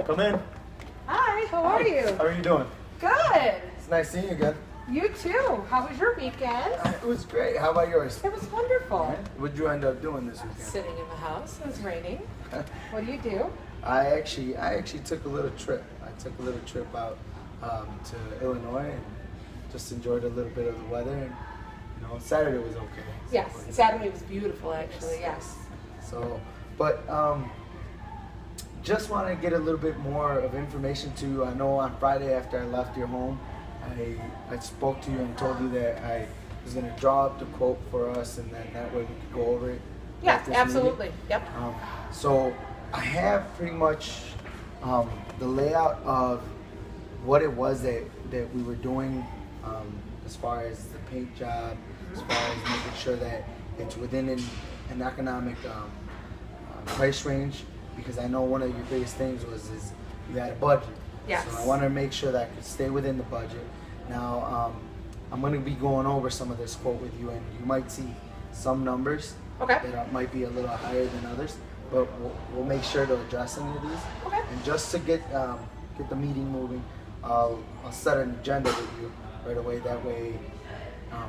Come in. Hi, how are you? How are you doing? Good. It's nice seeing you again. You too. How was your weekend? It was great. How about yours? It was wonderful. What'd you end up doing this weekend? Sitting in the house. It was raining. What do you do? I actually took a little trip. I took a little trip out to Illinois and just enjoyed a little bit of the weather. And Saturday was okay. Yes, Saturday was beautiful actually. Yes. So, but just want to get a little bit more of information to you. I know on Friday after I left your home, I spoke to you and told you that I was going to draw up the quote for us, and then that way we could go over it. Yes, absolutely. Meeting. Yep. So I have pretty much the layout of what it was that we were doing as far as the paint job, as far as making sure that it's within an economic price range, because I know one of your biggest things is you had a budget. Yes. So I want to make sure that I could stay within the budget. Now, I'm going to be going over some of this quote with you, and you might see some numbers that might be a little higher than others, but we'll make sure to address any of these. Okay. And just to get the meeting moving, I'll set an agenda with you right away. That way,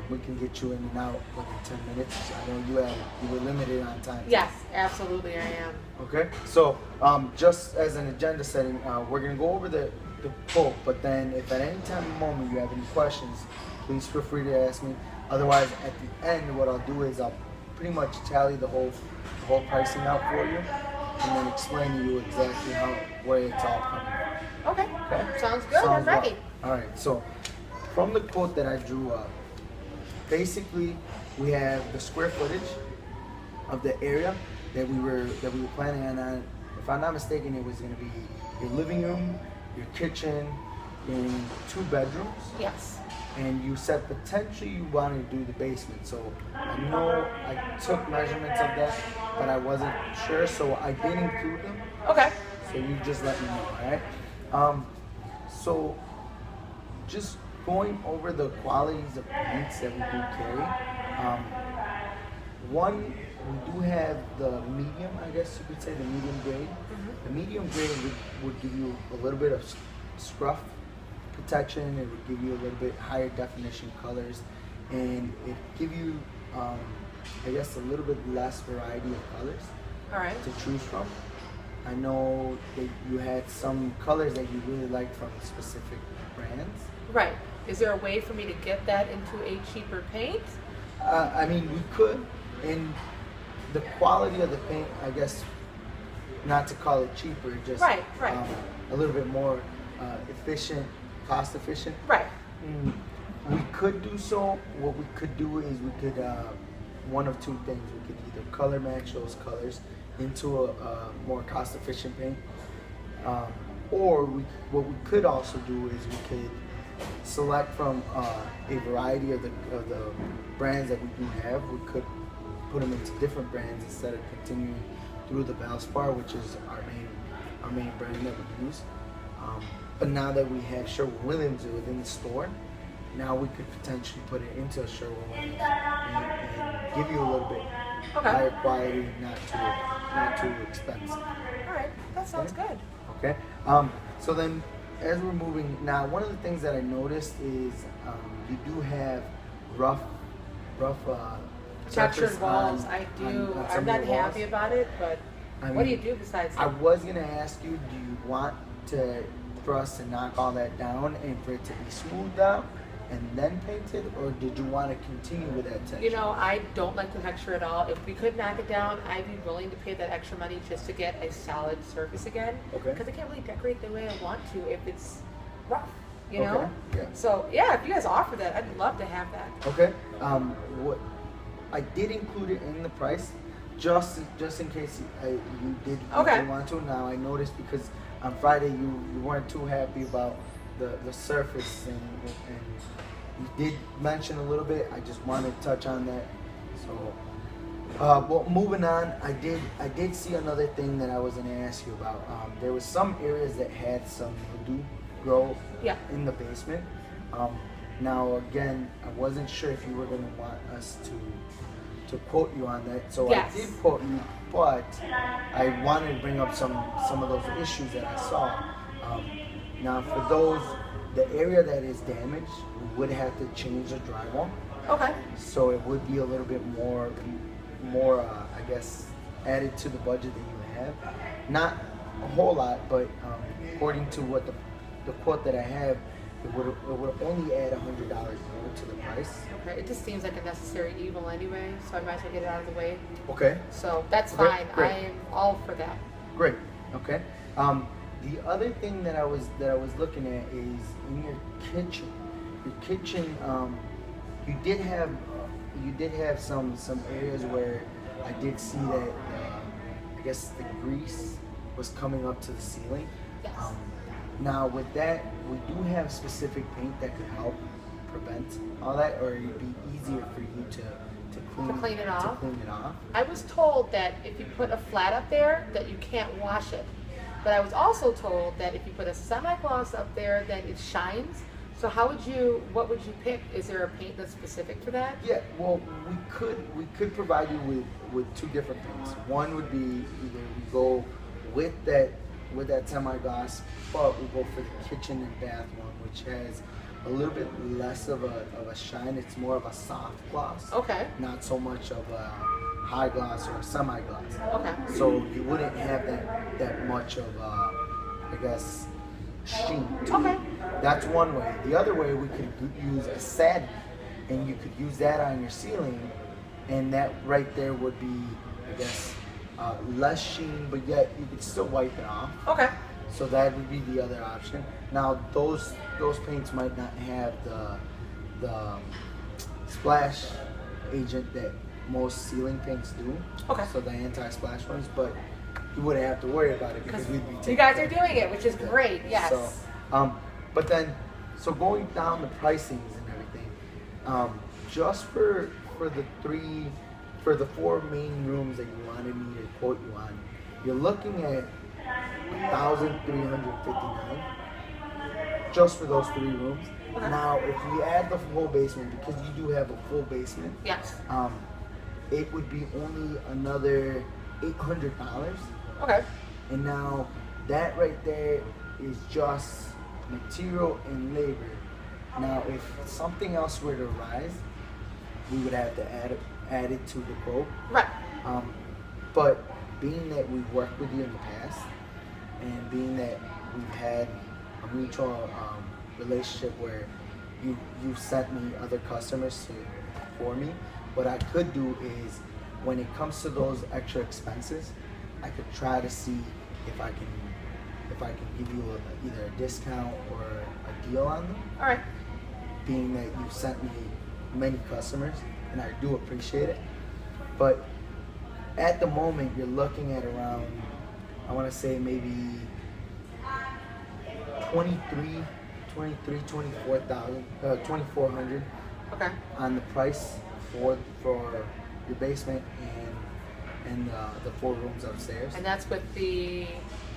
we can get you in and out within 10 minutes. I know you were limited on time. Yes, absolutely, I am. Okay, so just as an agenda setting, we're going to go over the quote, but then if at any time in the moment you have any questions, please feel free to ask me. Otherwise, at the end, what I'll do is I'll pretty much tally the whole pricing out for you, and then explain to you exactly where it's all coming from. Okay. Sounds good. I'm ready. All right, so from the quote that I drew up, basically we have the square footage of the area that we were planning on. If I'm not mistaken, it was going to be your living room, your kitchen, and 2 bedrooms. Yes. And you said potentially you wanted to do the basement. So I know I took measurements of that, but I wasn't sure, so I did include them. Okay. So you just let me know, all right? So just going over the qualities of paints that we do carry. One, we do have the medium, I guess you could say, the medium grade. The medium grade would give you a little bit of scruff protection. It would give you a little bit higher definition colors, and it give you, I guess, a little bit less variety of colors to choose from. I know that you had some colors that you really liked from specific brands. Right. Is there a way for me to get that into a cheaper paint? I mean, we could, and the quality of the paint, I guess, not to call it cheaper, just a little bit more efficient, cost efficient. Right. We could do so. What we could do is we could, one of 2 things, we could either color match those colors into a more cost efficient paint, or what we could also do is we could select from a variety of the brands that we do have. We could put them into different brands instead of continuing through the Valspar, which is our main brand that we use. But now that we have Sherwin-Williams within the store, now we could potentially put it into a Sherwin-Williams and give you a little bit higher quality, not too expensive. All right, that sounds good. Okay. So then, as we're moving now, one of the things that I noticed is you do have rough textured walls. I do. I'm not happy about it, but what do you do besides that? I was gonna ask you, do you want for us to knock all that down and for it to be smoothed out and then painted, or did you want to continue with that texture? You know, I don't like the texture at all. If we could knock it down, I'd be willing to pay that extra money just to get a solid surface again. Okay. Because I can't really decorate the way I want to if it's rough, you know? Yeah. So, yeah, if you guys offer that, I'd love to have that. Okay. What I did include it in the price, just in case you did want to. Now, I noticed because on Friday you weren't too happy about the surface, and you did mention a little bit. I just wanted to touch on that. So, well, moving on, I did see another thing that I was going to ask you about. There was some areas that had some mildew grow in the basement. Now, again, I wasn't sure if you were going to want us to to quote you on that. So Yes. I did quote you, but I wanted to bring up some of those issues that I saw. Now for those, the area that is damaged, we would have to change the drywall. Okay. So it would be a little bit more, I guess, added to the budget that you have. Not a whole lot, but according to what the quote that I have, it would only add $100 more to the price. Okay. It just seems like a necessary evil anyway, so I might as well get it out of the way. Okay. So that's Okay, fine. great. I am all for that. Great. Okay. The other thing that I was looking at is in your kitchen. Your kitchen, you did have some areas where I did see that I guess the grease was coming up to the ceiling. Yes. Now with that, we do have specific paint that could help prevent all that, or it'd be easier for you to clean it off? To clean it off. I was told that if you put a flat up there, that you can't wash it. But I was also told that if you put a semi-gloss up there, then it shines. So what would you pick? Is there a paint that's specific for that? Yeah, well, we could provide you with two different paints. One would be either we go with that semi-gloss, but we go for the kitchen and bath one, which has a little bit less of a shine. It's more of a soft gloss. Okay. Not so much of a high gloss or a semi-gloss. Okay. So you wouldn't have that much of I guess, sheen to Okay. it. That's one way. The other way, we could use a satin, and you could use that on your ceiling, and that right there would be, I guess, less sheen, but yet you could still wipe it off. Okay. So that would be the other option. Now those paints might not have the splash agent that most ceiling paints do. Okay. So the anti-splash ones, but you wouldn't have to worry about it because we'd be taking you guys are doing it, which is great. Yes. So, but then, so going down the pricings and everything, just for the 4 main rooms that you wanted me to quote you on, you're looking at $1,359 just for those 3 rooms. Okay. Now, if we add the full basement, because you do have a full basement, Yes. it would be only another $800. Okay. And now that right there is just material and labor. Now, if something else were to rise, we would have to add it to the quote. Right. But being that we've worked with you in the past, and being that we've had a mutual relationship where you've sent me other customers for me, what I could do is, when it comes to those extra expenses, I could try to see if I can give you either a discount or a deal on them. All right. Being that you've sent me many customers, and I do appreciate it. But at the moment, you're looking at around, I want to say maybe 2,400 Okay. on the price for your basement and the 4 rooms upstairs. And that's with the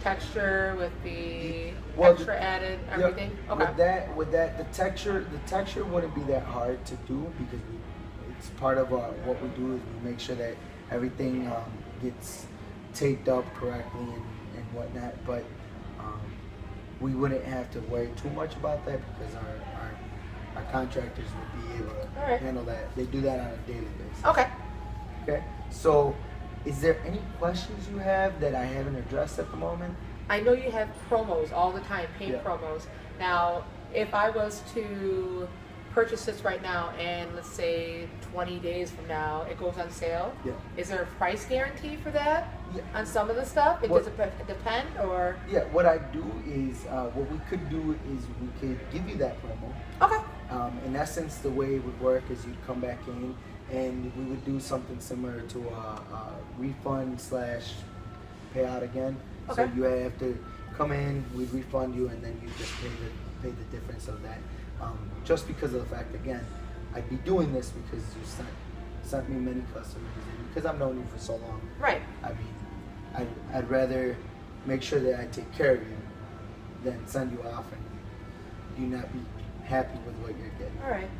texture, with the Well, extra added, Yep. everything? Okay. With that, the texture wouldn't be that hard to do because it's part of what we do is we make sure that everything gets taped up correctly and whatnot. But we wouldn't have to worry too much about that because our contractors would be able to All right. handle that. They do that on a daily basis. Okay. Okay. So, is there any questions you have that I haven't addressed at the moment? I know you have promos all the time, paint Yeah. promos. Now, if I was to purchase this right now and let's say 20 days from now it goes on sale, Yeah. is there a price guarantee for that Yeah. on some of the stuff? What- Does it depend or? Yeah. What I do is what we could do is we could give you that promo. Okay. In essence, the way it would work is you'd come back in and we would do something similar to a refund / payout again. So Okay. you have to come in, we'd refund you, and then you just pay the difference of that. Just because of the fact, again, I'd be doing this because you sent me many customers, and because I've known you for so long. Right. I mean, I'd rather make sure that I take care of you than send you off and you not be happy with what you're getting. All right.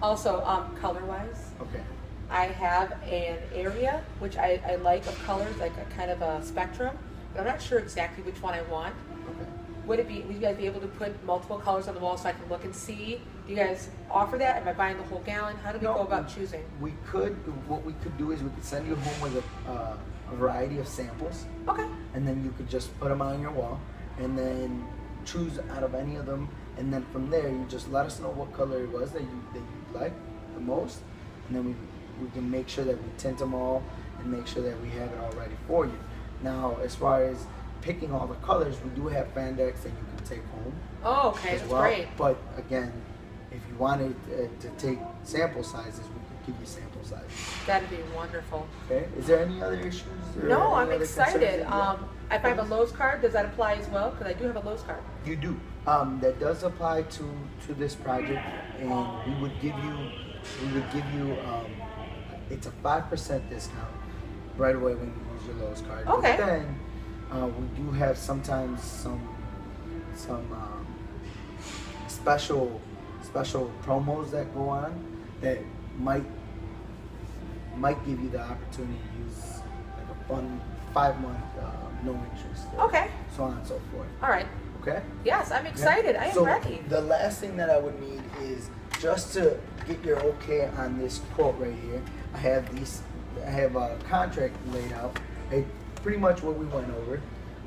Also, color-wise, Okay. I have an area which I like of colors, like a kind of a spectrum, but I'm not sure exactly which one I want. Okay. Would you guys be able to put multiple colors on the wall so I can look and see? Do you guys offer that? Am I buying the whole gallon? How do we go about choosing? What we could do is we could send you home with a variety of samples. Okay. And then you could just put them on your wall, and then choose out of any of them, and then from there you just let us know what color it was that you like the most, and then we can make sure that we tint them all and make sure that we have it all ready for you. Now, as far as picking all the colors, we do have fan decks that you can take home. Oh, okay, that's great. But again, if you wanted to take sample sizes, we could give you sample sizes. That'd be wonderful. Okay. Is there any other issues? No, I'm excited. If I have a Lowe's card, does that apply as well? Because I do have a Lowe's card. You do. That does apply to this project, and we would give you it's a 5% discount right away when you use your Lowe's card. Okay. But then we do have sometimes some special promos that go on that might give you the opportunity to use like a fun 5-month no interest. Okay. So on and so forth. All right. Okay. Yes, I'm excited. Yeah. I am ready. The last thing that I would need is just to get your okay on this quote right here. I have a contract laid out. Pretty much what we went over.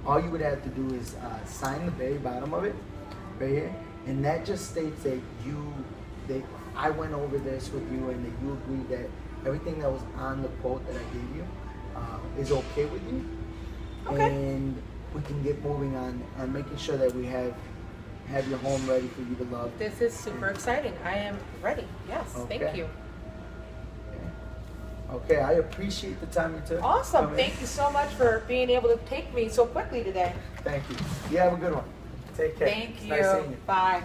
All you would have to do is sign the very bottom of it, right here, and that just states that I went over this with you and that you agree that everything that was on the quote that I gave you is okay with you. Okay. And we can get moving on making sure that we have your home ready for you to love. This is super exciting. I am ready. Yes, Okay. thank you. Okay, I appreciate the time you took. Awesome. Thank you so much for being able to take me so quickly today. Thank you. You have a good one. Take care. Thank It's you. nice seeing you. Bye.